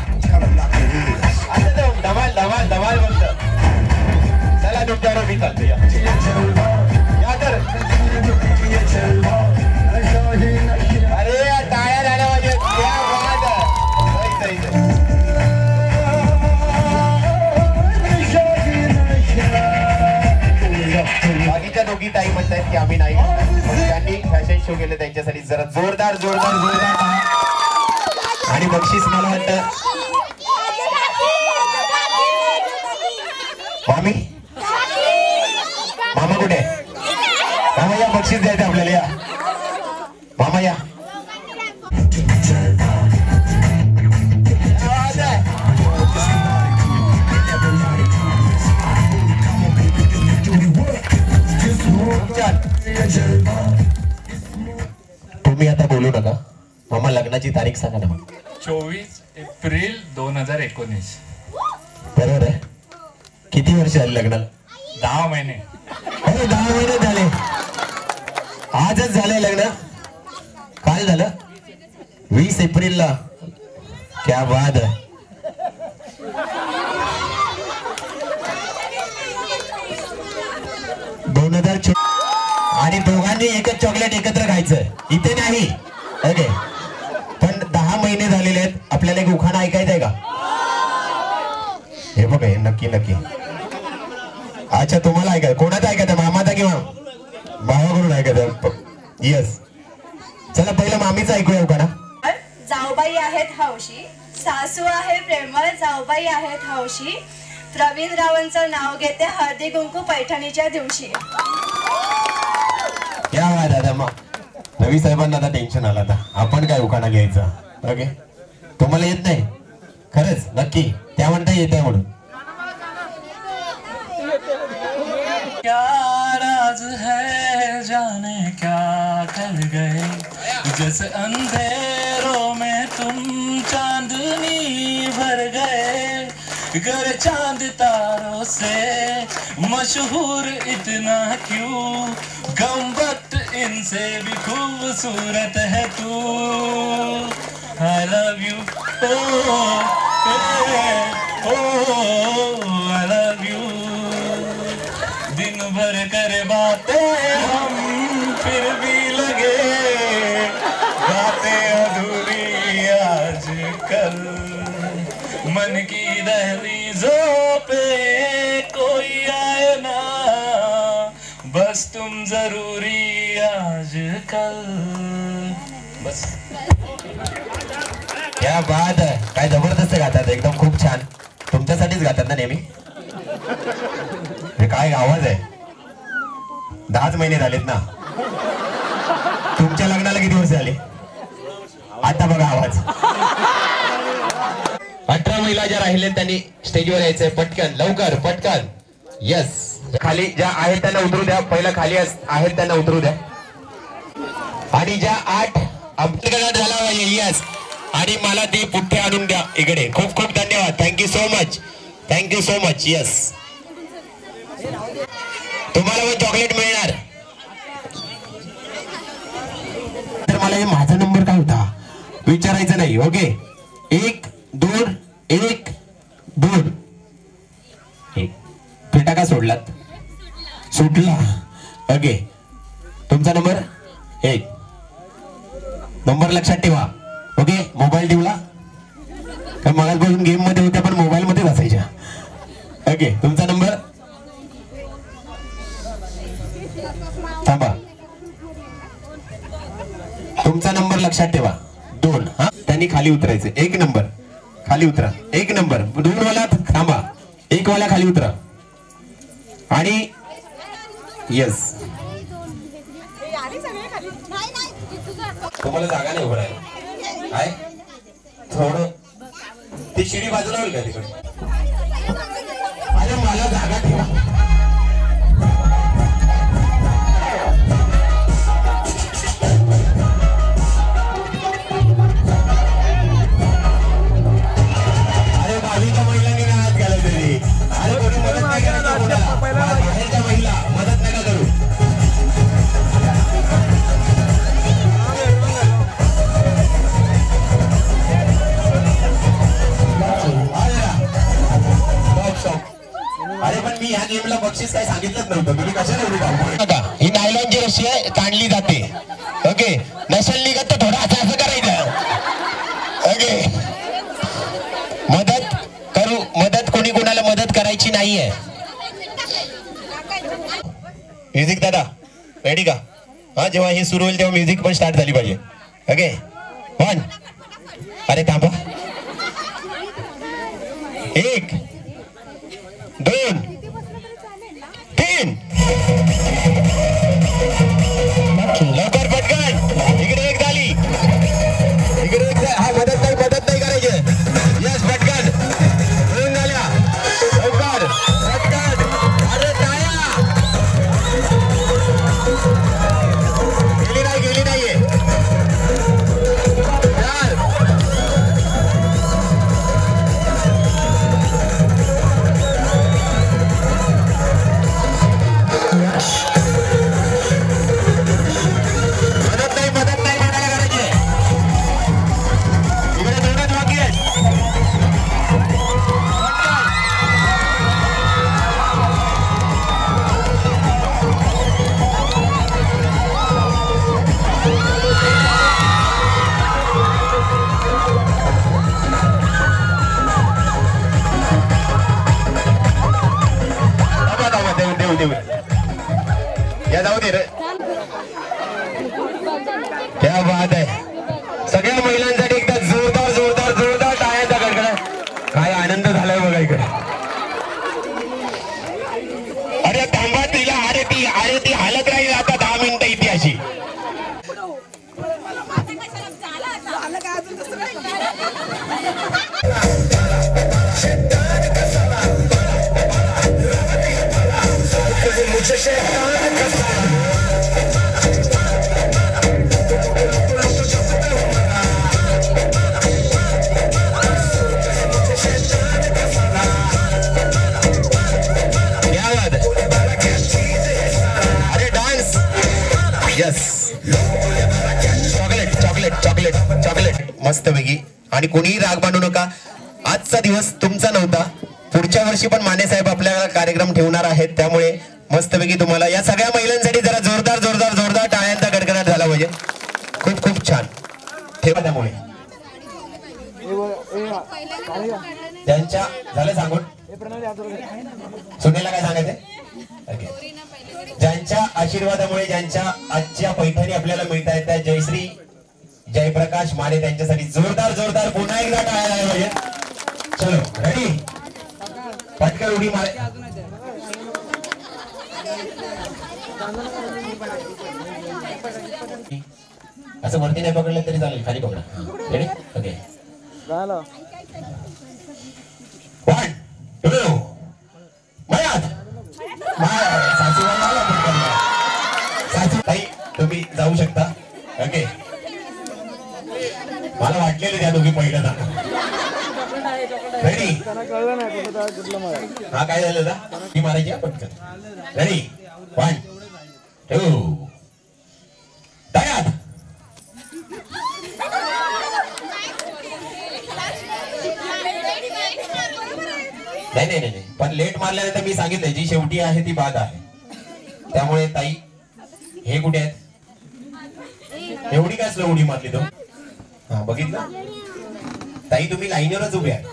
आता धमाल धमाल धमाल बोलत. चला तुमच्यावर मी चालतो या तर. अरे टाळ्या झाल्या पाहिजे. क्या बात है. बाकीच्या दोघी ताई म्हणतायत की आम्ही नाही. त्यांनी फॅशन शो केले त्यांच्यासाठी जरा जोरदार जोरदार जोरदार. आणि बक्षीस मला वाटतं मामी मामा कुठे? मामा या, बक्षीस द्यायचं आपल्याला. या मामा या. तुम्ही आता बोलू नका. मामा लग्नाची तारीख सांगा ना मग. 24 एप्रिल 2019. बरोबर आहे. किती वर्ष झाली लग्नाला? 10 महिने. अरे 10 महिने झाले. आजच झालंय लग्न. काय झालं? 20 एप्रिलला. क्या बात आहे. आणि दोघांनी एकच चॉकलेट एकत्र खायचं इथे नाही. ओके. पण 10 महिने झालेले आहेत. आपल्याला एक उखाणा ऐकायचंय का? हे बघ, हे नक्की नक्की. अच्छा तुम्हाला ऐकाय. कोणाचा ऐकायचं? मामाचा किंवा भावाकडून ऐकायचं? यस. चला पहिलं मामीचं ऐकूया उखाणा. जाऊबाई आहेत हौशी, सासू आहे प्रेमळ, जाऊबाई आहेत हौशी, प्रवीण रावांचं नाव घेते हळदी कुंकू पैठणीच्या दिवशी. क्या बात आहे. मग रवी साहेबांना आता टेन्शन आलं. आता आपण काय उखाणा घ्यायचा? ओके. तुम्हाला येत नाही खरंच? नक्की त्या म्हणता येत आहे म्हणून. क्या राज है जाने क्या कर गए, जैसे अंधेरों में तुम चांदनी भर गए, गर चांद तारों से मशहूर इतना क्यों, गम्बत इनसे भी खूबसूरत है तू. I love you, I love you. दिन भर करे बातें हम फिर भी लगे बातें अधूरी आजकल, मन की दहलीजों पे कोई आए ना, बस तुम जरूरी आजकल. बस. क्या बात आहे. काय जबरदस्त गातात. एकदम खूप छान. तुमच्यासाठीच गातात ना नेहमी? हे काय आवाज आहे. 10 महिने झालेत ना. तुमच्या लग्नाला किती वर्ष झाली? आता बघा आवाज. 18 महिला ज्या राहिल्या त्यांनी स्टेजवर यायचंय. पटकन लवकर पटकन. यस. खाली ज्या आहेत त्यांना उतरू द्या. पहिला खाली आहेत त्यांना उतरू द्या. आणि ज्या 8 अभ्यास झाला पाहिजे. यस. आणि मला ती पुठ्ठे आणून द्या इकडे. खूप खूप धन्यवाद. Thank you so much. Thank you so much. Yes. तुम्हाला पण चॉकलेट मिळणार. तर मला हे माझा नंबर काय होता विचारायचं नाही. ओके. 1 2 1 2 1. पेटा का सोडलात? सुटला. ओके. तुमचा नंबर 1. नंबर लक्षात ठेवा. ओके. मोबाईल ठेवला का? मगाच बघून गेम मध्ये होत्या पण मोबाईल मध्ये बसायच्या. ओके, तुमचा नंबर थांबा, तुमचा नंबर लक्षात ठेवा 2. हा, त्यांनी खाली उतरायचं. 1 नंबर खाली उतरा, 1 नंबर 2 वाला थांबा, 1 वाला खाली उतरा आणि यस. तुम्हाला जागा नाही उभं राहायला आहे थोडं, ती शिडी बाजूला होईल का तिकडे? अरे मला जागा ठेवा. अरे बाजूच्या महिलांनी काय हात घालायचं तरी? अरे कोणी मदत नाही करायची कोणाला. बाहेरच्या महिला मदत नका करू. अरे पण मी ह्या गेमला बक्षीस काय सांगितलंच नव्हतं. तुम्ही कशाला एवढी धावपळ? ही नायलॉनची रस्सी आहे, ताणली जाते. ओके, नसेल निघत तर थोडं असं करायचं. ओके, मदत कोणी कोणाला मदत करायची नाहीये. म्युझिक दादा रेडी का? हा, जेव्हा हे सुरू होईल तेव्हा म्युझिक पण स्टार्ट झाली पाहिजे. ओके 1. अरे थांबा, 1 2 3. लवकर पटकन, इकडे 1 झाली, इकडे 1. हा, मदत नाही करायची. यस, पटकन 2 झाल्या. लवकर पटकन. अरे टाळ्या. गेली नाहीये. 4. मदत नाही कोणाला करायची. इकडे 2च बाकी आहेत. देऊ या, जाऊ दे रे. क्या बात आहे. सगळ्या महिलांसाठी एकदा जोरदार टाळ्यांचा कडकडाट. काय आनंद झालाय बघा इकडे. अरे थांबा तिला. अरे ती हालत राहील आता 10 मिनिटं इथे अशी. अरे डान्स. यस, चॉकलेट मस्त पैकी. आणि कोणीही राग मानू नका. आजचा दिवस तुमचा नव्हता. पुढच्या वर्षी पण माने साहेब आपल्याला कार्यक्रम ठेवणार आहेत. त्यामुळे मस्तपैकी तुम्हाला या सगळ्या महिलांसाठी जरा जोरदार टाळ्यांचा गडगडाट झाला पाहिजे. खूप छान ठेवा. त्यामुळे त्यांच्या झालं सांगून सुनेला काय सांगायचंय? ज्यांच्या आशीर्वादामुळे ज्यांच्या आजच्या पैठणी आपल्याला मिळत आहेत त्या जयश्री जयप्रकाश माने, त्यांच्यासाठी जोरदार पुन्हा एकदा टाळ्या पाहिजे. चलो रेडी, पटकन उडी मारे. असं वरती नाही पकडलं तरी चालेल, खाली पकडा. रेडी? ओके. 1 2 मयात सासूबाई तुम्ही जाऊ शकता. ओके, मला वाटलेलं त्या दोघी पहिलं जाणार. रेडी? हा काय झालं होता ती मारायची पटकन. रेडी? 1 2 तयार. नाही पण लेट मारल्यानंतर मी सांगितलंय जी शेवटी आहे ती बाद आहे. त्यामुळे ताई हे कुठे आहेत? एवढी काय स्लो उडी मारली तो? हा बघितलं ताई, तुम्ही लाईनवरच उभे आहे.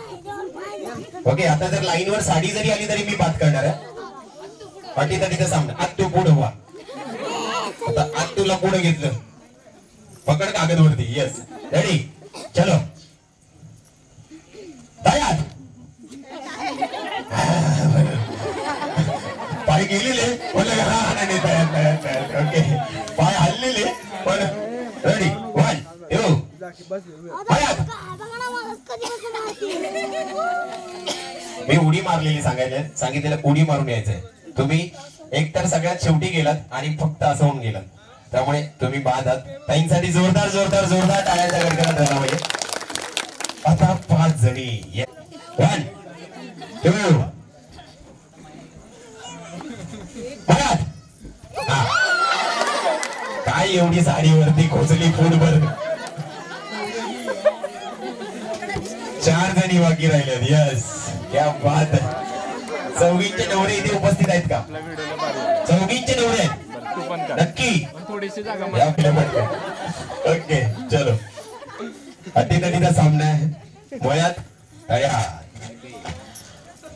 ओके, आता जर लाईनवर साडी जरी आली तरी मी बात करणार आहे. पाठी तर तिथं सामना. आज तू पुढे व्हा. आता आज तुला पुढे घेतलं. पकड कागदवरती. येस, रेडी, चलो. तयार. पाय गेलेले पण नाही तयार. ओके, पाय हल्लेले पण रेडी. 1 2 मी उडी मारलेली सांगितलेलं उडी मारून यायचंय. तुम्ही एकतर सगळ्यात शेवटी गेलात आणि फक्त असं होऊन गेलात. त्यामुळे तुम्ही बाद आहात. ताईंसाठी जोरदार जोरदार जोरदार टाळ्याच्या गडगडाट झाला पाहिजे. आता 5 जणी. 1 2 काय एवढी साडीवरती खोचली फूटभर. 4 जणी बाकी राहिल्यात. यस, क्या बात. चौघींचे नवरे इथे उपस्थित आहेत का? चौघींचे नवरे आहेत नक्की? ओके, चलो. अटीतटीचा सामना आहे. मुळात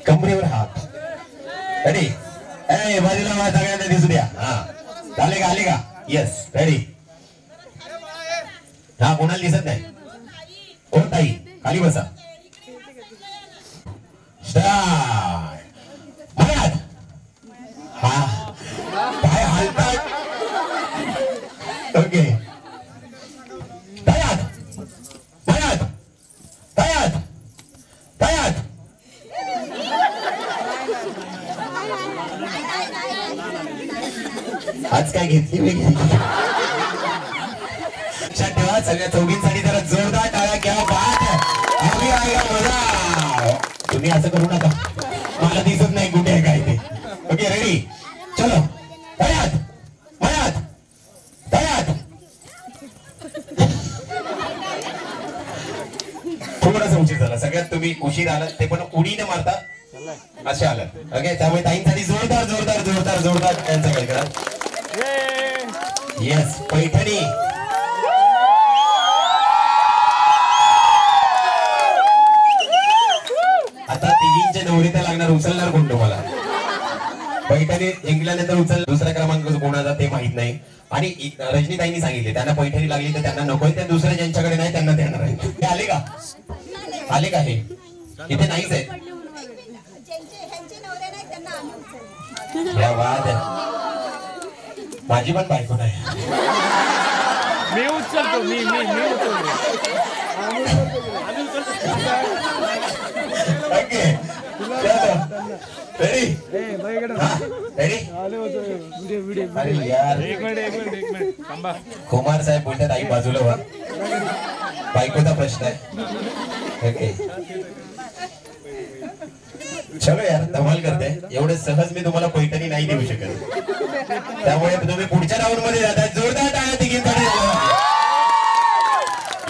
कमरेवर हात. रेडी, बाजूला सगळ्यांना दिसू द्या. हा, झाले का? आले का? Yes, ready. हा, कोणाला दिसत नाही? कोण ताई? खाली बसा. स्टार्ट. हा, पाय हालतात. ओके, तयार तयार तयार तयार. आज काय घेतली वेगळी. लक्षात ठेवा, सगळ्या चौघींसाठी जरा जोरदार टाळ्या. क्या बात आहे. तुम्ही असं करू नका, मला दिसत नाही कुठे आहे काय ते. ओके, रेडी, चलो. तयार तयार तयार. थोडासा उशीर झाला. सगळ्यात तुम्ही उशीर आलात ते पण उडी न मारता असे आलात. ओके, त्यामुळे ताईंसाठी जोरदार जोरदार जोरदार जोरदार त्यांचा काय करा. येस, पैठणी. आता तिघींचे नवरी तर लागणार. उचलणार कोण तुम्हाला? पैठणी जिंकल्यानंतर उचल. दुसरा क्रमांक कोणाचा ते माहित नाही. आणि रजनीताईंनी सांगितले त्यांना पैठणी लागली तर त्यांना नकोय, त्या दुसऱ्या ज्यांच्याकडे नाही त्यांना देणार आहे. ते आले का? आले का? हे इथे नाहीच आहे. माझी पण बायको नाही. मी उचलतो. मी ओके, रेडी रेडी. अरे यार, एक मिनिट थांबा. कुमार साहेब बोलतात आई बाजूला व्हा, बायकोचा प्रश्न आहे. ओके, चलो यार, धमाल करते. एवढे सहज मी तुम्हाला पैठणी नाही देऊ शकत. त्यामुळे तुम्ही पुढच्या राऊंड मध्ये जाता. जोरदार टाळ्या तिघींसाठी.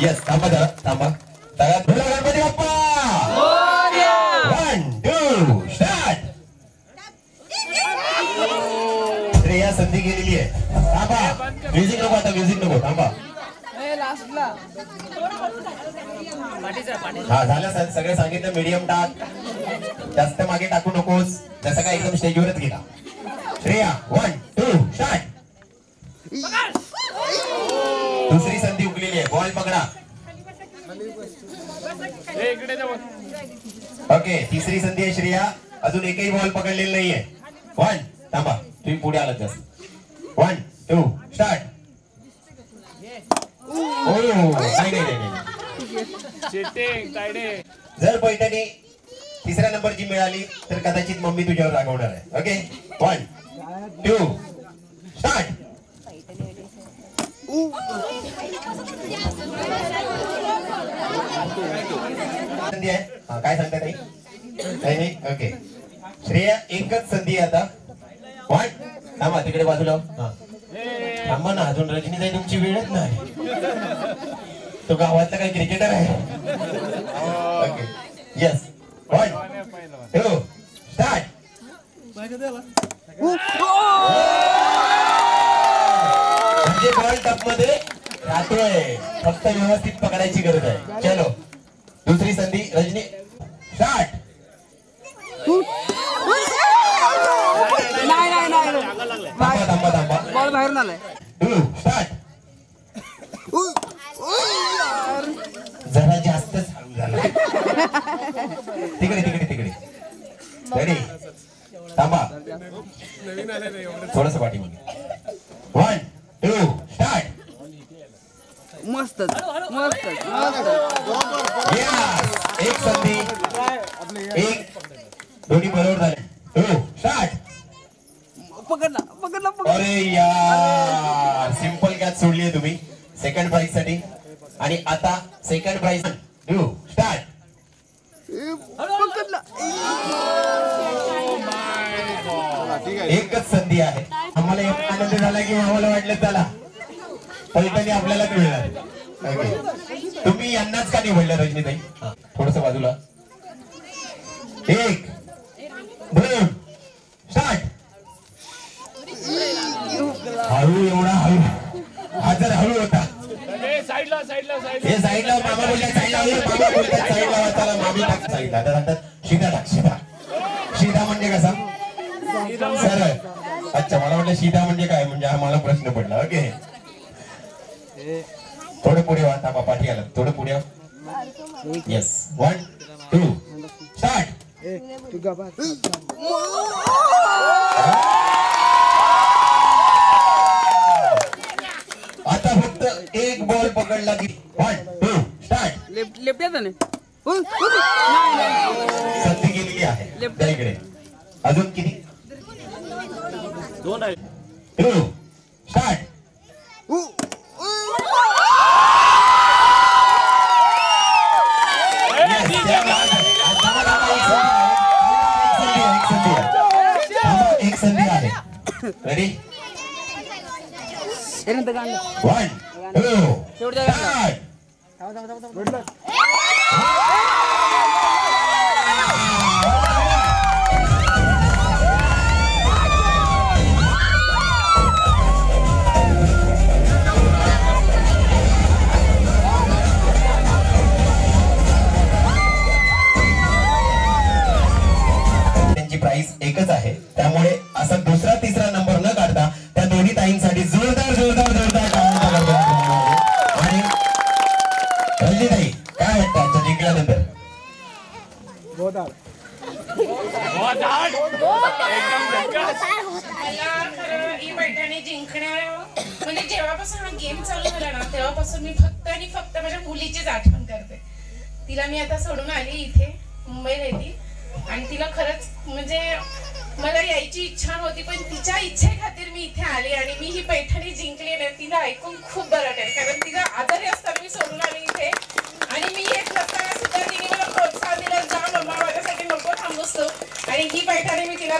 येस, थांबा जरा, थांबा. तयार? गणपती बाप्पा. 1 2 स्टार्ट. श्रेया संधी गेलेली आहे. थांबा, म्युझिक नको आता, म्युझिक नको. थांबा. हा, झालं. सगळे सांगितलं मीडियम टाक, जास्त मागे टाकू नकोस. जसं काय एकदम स्टेजवरच गेला. श्रेया 1 2 स्टार्ट. दुसरी संधी उकलेली आहे. बॉल पकडा. ओके, तिसरी संधी आहे श्रेया. अजून एकही बॉल पकडलेला नाहीये. 1 थांबा, तुम्ही पुढे आलात जास्त. 1 2 स्टार्ट. जर पैठणी तिसऱ्या नंबरची मिळाली तर कदाचित मम्मी तुझ्यावर रागवणार आहे. Okay, 1 2 start. संधी आहे. काय सांगता काही? नाही. ओके, श्रेया एकच संधी आहे आता. 1 थांबा, तिकडे बाजूला. थांबा ना, अजून रजनीताई तुमची वेळच नाही. तो गावातला काही क्रिकेटर आहे. Okay, yes. 1 2 स्टार्ट. म्हणजे बॉल टप मध्ये राहतोय, फक्त व्यवस्थित पकडायची गरज आहे. चलो, दुसरी संधी. रजनी स्टार्ट. थांबा बॉल बाहेरून आलाय. स्टार्ट. जरा जास्तच हळू झाला. तिकडे रेडी. थांबा थोडस पाठीमागे. 1 2 स्टार्ट. मस्त. एक संधी, एक दोन्ही बरोबर झाले. 2 स्टार्ट. पकडला. अरे यार, सिंपल कॅच सोडली आहे तुम्ही सेकंड प्राइज साठी. आणि आता सेकंड प्राइज. 2 स्टार्ट. एकच संधी आहे. आम्हाला एक आनंद झाला की आम्हाला वाटलं चला पैठणी आपल्याला मिळणार. तुम्ही यांनाच का निवडलं रजनीताई? थोडस बाजूला. 1 2 स्टार्ट. हळू, एवढा हळू. हा जर हळू होता. हे साईडला मामा बोलल्या साईडला वाचायला मामी टाक साईडला. आता म्हणतात शिधा टाक. शिधा म्हणजे कसा? सरळ. अच्छा, मला वाटलं शिधा म्हणजे काय, म्हणजे हा मला प्रश्न पडला. ओके, थोडं पुढे वा. थांबा, पाठी आला. थोडं पुढे. येस. 1 2 स्टार्ट. आता फक्त एक बॉल पकडला की 1 2 स्टार्ट. लेफ्ट नाही. संधी गेलेली आहे त्या इकडे. अजून किती? 2 स्टार्ट. एक संधी आहे. रेडी? 1 2 स्टार्ट. प्राइस एकच आहे, त्यामुळे असा दुसरा तिसरा नंबर न काढता त्या दोन्ही ताईंसाठी जोरदार टाळ्या. आणि रंजिताई, काय वाटतं आजच्या जिंकल्यानंतर? मला खरं ही पैठणी जिंकण्या म्हणजे जेव्हापासून हा गेम चालू झाला ना तेव्हापासून मी फक्त आणि फक्त माझ्या मुलीचीच आठवण करते. तिला मी आता सोडून आली इथे मुंबईला येते आणि तिला खरंच म्हणजे मला यायची इच्छा नव्हती, पण तिच्या इच्छेखातीर मी इथे आली आणि मी ही पैठणी जिंकली ना. तिला ऐकून खूप बरं वाटेल, कारण तिला आजारी असताना मी सोडून आली इथे आणि मी येत नसताना सुद्धा तिने मला प्रोत्साहन दिलं, जा मम्मा माझ्यासाठी नको थांबूस तू. आणि ही पैठणी मी तिला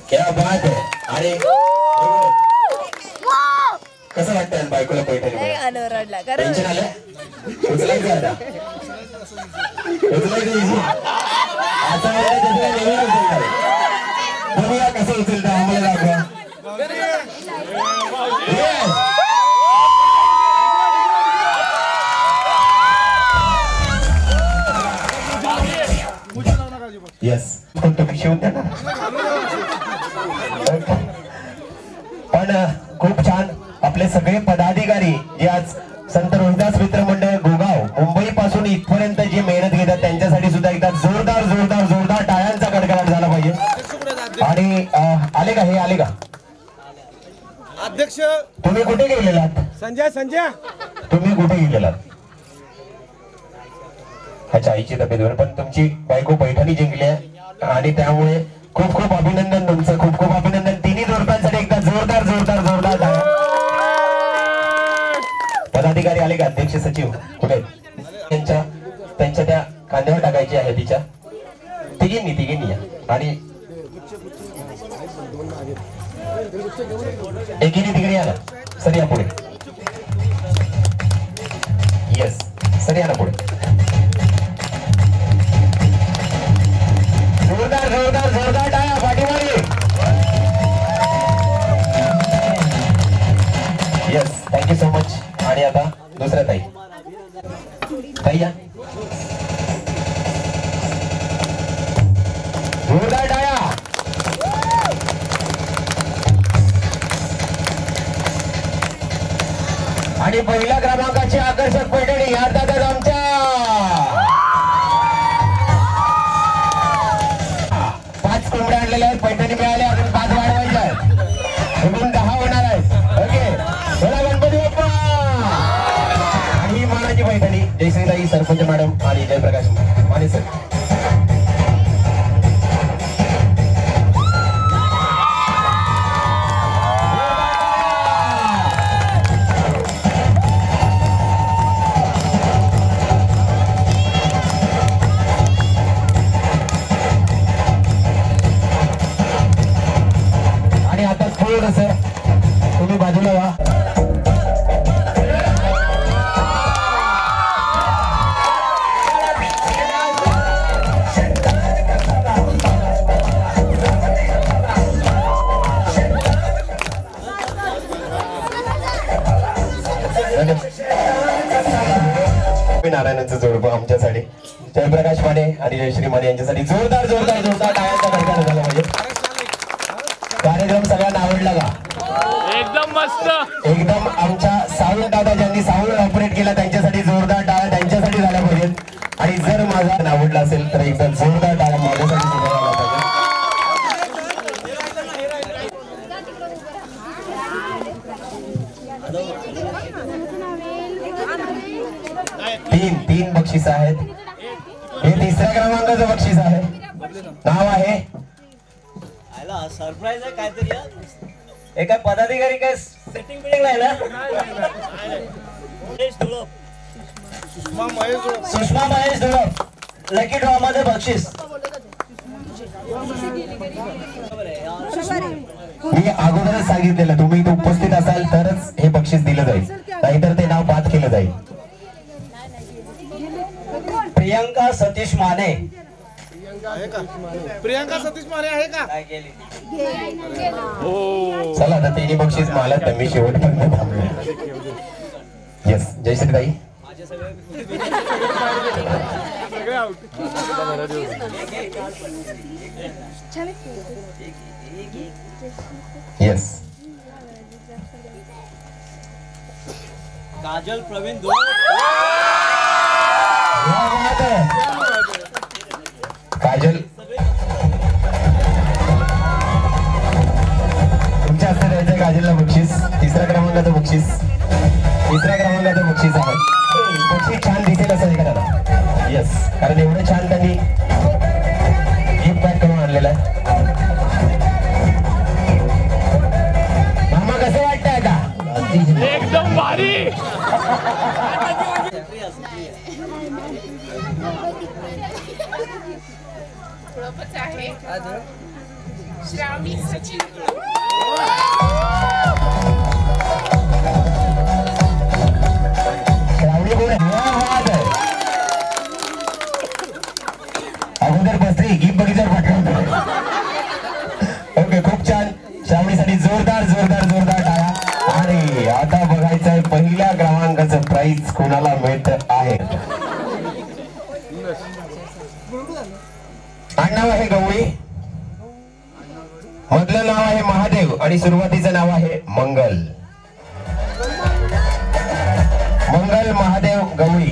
क्या बात आहे. आणि कसं वाटतं बायकोला पैठणी? टेन्शन आलं? उचलायचं आता. बघूया कसं उचलतं, आम्हाला दाखवा. येस, तुम्ही शिवून द्या ना. पण खूप छान आपले सगळे पदाधिकारी जे आज संत रोहिदास मित्र मंडळ गोगाव मुंबई पासून इथपर्यंत जी मेहनत घेतात त्यांच्यासाठी सुद्धा एकदा जोरदार टाळ्यांचा कडकडाट झाला पाहिजे. आणि आले का हे? आले का अध्यक्ष? तुम्ही कुठे गेलेलात? संजय तुम्ही कुठे गेलेलात? अच्छा, आईची तब्येत. पण तुमची बायको पैठणी जिंकली आहे आणि त्यामुळे खूप खूप अभिनंदन तुमचं. खूप खूप अभिनंदन. तिन्ही जोडप्यांसाठी एकदा जोरदार टाळ्या. पदाधिकारी आले का? अध्यक्ष सचिव कुठे? त्यांच्या त्या खांद्यावर टाकायची आहे तिच्या. तिघींनी या. आणि एकीने तिकडे या ना. सर या पुढे. येस, सर या ना पुढे. जोरदार टाळ्या पाठीमागे. Yes, thank you so much. आणि आता दुसऱ्या ताई या. आणि पहिल्या क्रमांकाची आकर्षक पैठणी या दादा आमच्या 5 कोंबड्या आणलेल्या आहेत. पैठणी मिळाल्या, अजून 5 वाढवायच्या आहेत, अजून 10 होणार आहेत. ओके, बोला गणपती बाप्पा. आणि ही मानाची पैठणी जयश्रीताई, सरपंच मॅडम आणि जयप्रकाश माने सर. सर तुम्ही बाजूला व्हा. नारायणांचं जोडपं आमच्यासाठी जयप्रकाश माने आणि जयश्री माने यांच्यासाठी जोरदार जोरदार जोरदार टाळ्यांचा कडकड झाला पाहिजे. कार्यक्रम सगळ्यांना आवडला का? एकदम मस्त. एकदम. आमच्या सावंत दादा ज्यांनी सावंत ऑपरेट केला त्यांच्यासाठी जोरदार टाळ्या त्यांच्यासाठी झाल्या पाहिजेत. आणि जर माझा आवडला असेल तर एकदा जोरदार टाळ्या माझ्यासाठी सुद्धा झाला पाहिजे. 3 बक्षीस आहेत. हे 3ऱ्या क्रमांकाचं बक्षीस आहे. नाव आहे सरप्राईज आहे काहीतरी. हे काय पदाधिकारी काय सेटिंग बिटिंग नाही ना? सुषमा महेश धुळप लकी ड्रॉ मध्ये बक्षीस. मी अगोदरच सांगितलेलं तुम्ही इथे उपस्थित असाल तरच हे बक्षीस दिलं जाईल, नाहीतर ते नाव बाद केलं जाईल. प्रियंका सतीश माने. प्रियंका सतीश माने आहे का? काय केली? चला आता तिन्ही बक्षीस मला तर मी शेवटपर्यंत थांबलो. येस जयश्रीताई. येस काजल प्रवीण काजल तुमच्या हस्ते द्यायचं काजलला बक्षीस. 3ऱ्या क्रमांकाचं बक्षीस. 3ऱ्या क्रमांकाचं बक्षीस आहे. बक्षीस छान दिसेल असं हे करा. येस, कारण एवढं छान त्यांनी गिफ्ट पॅक करून आणलेलं आहे. मामा कसं वाटतंय का? एकदम भारी. आहे श्रावणी सचिन. श्रावणी कोण आहे? अगोदर बसली गिफ्ट बघितल्यावर पाठवून. ओके, खूप छान. श्रावणीसाठी जोरदार जोरदार जोरदार टाळ्या. आणि आता बघायचंय पहिल्या क्रमांकाचं प्राइज कोणाला मिळत आहे. आडनाव आहे गवळी, मधलं नाव आहे महादेव आणि सुरुवातीचं नाव आहे मंगल. मंगल महादेव गवळी.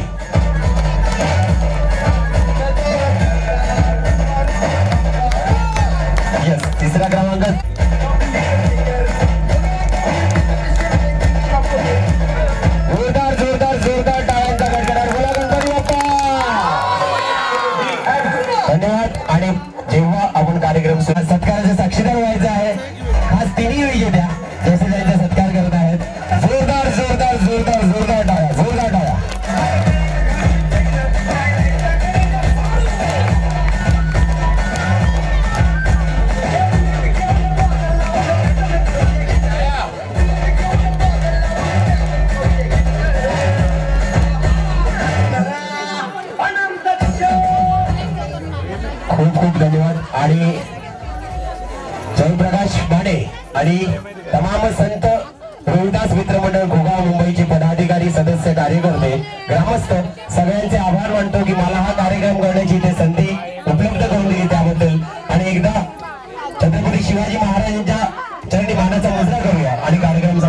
येस, 3रा क्रमांक. जोरदार जोरदार जोरदार टाळ्यांचा गडगडाट. बोला गणपती बाप्पा. धन्यवाद. आणि जेव्हा आपण कार्यक्रम सत्काराचा साक्षीदार व्हायचा आहे, खास तिन्ही विजेत्या जसे त्यांचा सत्कार करत आहेत. जोरदार जोरदार जोरदार जोरदार टाळ्या, जोरदार टाळ्या. खूप खूप धन्यवाद. आणि जयप्रकाश माने आणि तमाम संत रोहिदास मित्रमंडळ घोगाव मुंबईचे पदाधिकारी, सदस्य, कार्यकर्ते, ग्रामस्थ सगळ्यांचे आभार मानतो की मला हा कार्यक्रम करण्याची इथे संधी उपलब्ध करून दिली त्याबद्दल. आणि एकदा छत्रपती शिवाजी महाराजांच्या चरणी मानाचा मुजरा करूया आणि कार्यक्रम